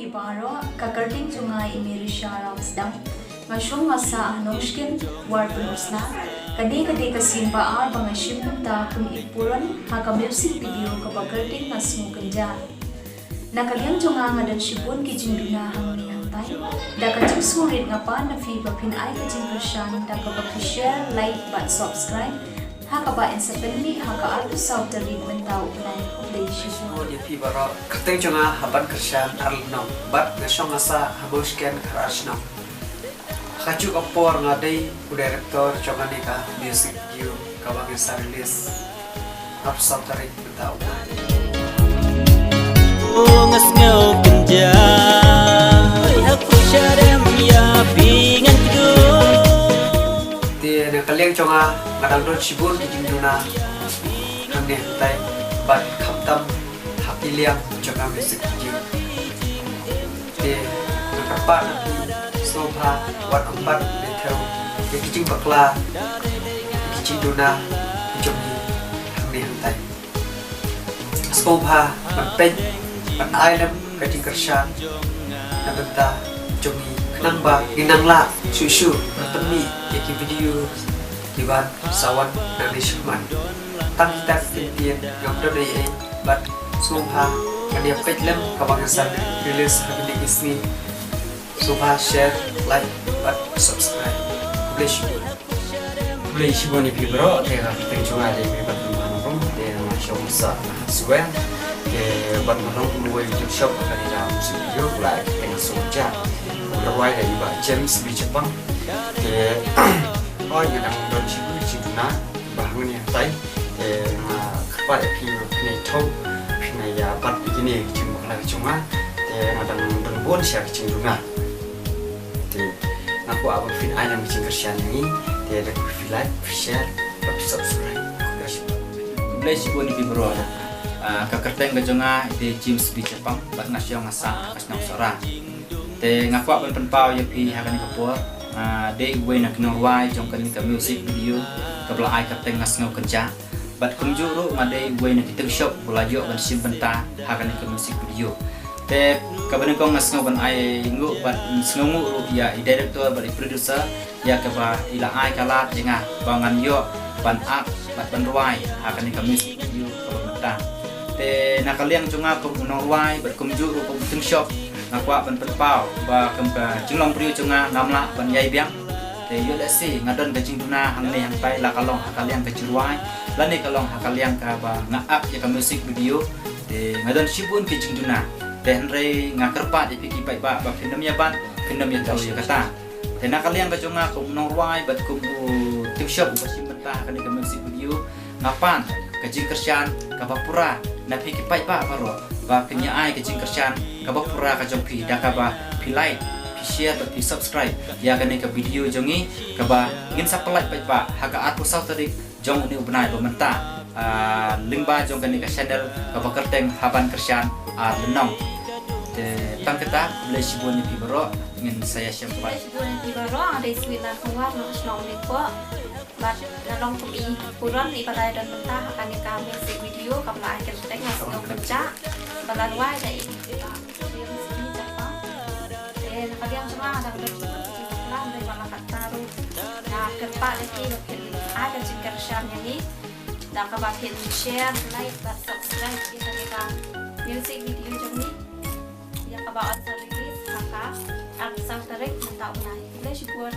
pibaro kakarting junga imirisha ramsdam ngashung ngasa anoshkin warpusna kadi kasimpa ar bangashim ta kun ipuran haka music video kabakarting ngasmu kenja nakaliang junga ngadan shibun kijinduna hangni hantai da kacing surit ngapa na fi bapin ai kacing kershan da share like but subscribe haka ba insapelmi haka artu sautari mentau nai leishi di pibaro kateng junga haban kershan arno bat ngashong ngasa haboshken karashno Kacuk opor ngadai director coba nika music video kabang yang rilis harus tarik betau. Ngas ngau kenja, aku syarem ya pingan kedu. Di nakaliang conga ngadang don sibur di jinduna, kami tay bat kaptam hapiliang coba music video. Di nakarpa Sofa wat empat meter yang kicing bakla kicing duna jomi hamni hantai Sofa menpen menailam kicing kershan nabenta jomi kenangba ginangla susu bertemi yaki video diban sawan dari Syukman tang kita tintian yang berdaya bat Sofa kaniap kaitlem kabangasan rilis habis ismi Sofa share, like, but subscribe. Boleh shiboni pibro, tega kita cuma ada yang buat manong, tega masih bisa sesuai. Buat manong mulai YouTube shop kali dalam musik video, like, tega soja. Berwai dari bah James di Jepang. Oh yang dalam don shiboni cina, bahannya yang tay. Kepada pibro kini tahu, kini ya bat begini cuma lagi cuma. Tega dalam don bon share cina. Aku abang fin aja macam kerjaan ini, dia ada like, share, dan subscribe. Boleh sih buat di bro. Kekerteng kejonga di James di Jepang, bat nasional ngasa kasnang sora. Te ngaku abang penpau ya pi hakan kapur. Day way nak Norway jong kan kita music video, kebelah ai kerteng ngasngau kerja. Bat kumjuru madai way nak kita shop belajar ban simpen ta hakan kita music video. Te kabarnya kau ngasngau ban ai ngu ban sngongu ya director ban producer ya kaba ila ai kalat jengah bangan yo ban ak ban ruai akan kami video kaba te nakaliang cunga ko Norway ban kumjuru ko ting shop ngakwa ban penpau ba kempa jinglong priu cunga namla ban yai biang te yo lesi ngadon gajing tuna hangne yang pai la kalong hakaliang kecurwai lani kalong hakaliang ka ba ngaak ya ka music video te ngadon sibun gajing tuna dan re ngakerpat ipiki pai ba film ya ban film ya tahu ya kata dan nakaliang ka jonga ko Norway bat ko tim shop ba simenta kan ka music video ngapan kajing kersyan ka bapura na piki pai ba baro ba kenya ai kajing kersyan ka bapura ka jompi da ka ba pi like pi share pi subscribe ya kan ka video jongi ka ba ngin sa like pai ba haka aku sau tadi jong ni ubnai ba menta lingba jong kan ka channel ka ba kerteng haban kersyan lenong tang kita boleh sibuk ni pibro ingin saya sampai sibuk ni pibro ada iswila keluar nak senang ni ko bat lalong kumi puran ibadah dan mentah akan kami video kapla akhir tengah senang kerja balarwai dari dan kalian semua ada berkenan dari malakat taru nah kerpa lagi ada jengker sharnya ni dah kabatin share like dan subscribe kita music video jom ni yang kabawan sa release maka ang isang tarik ng taon na. Ito siya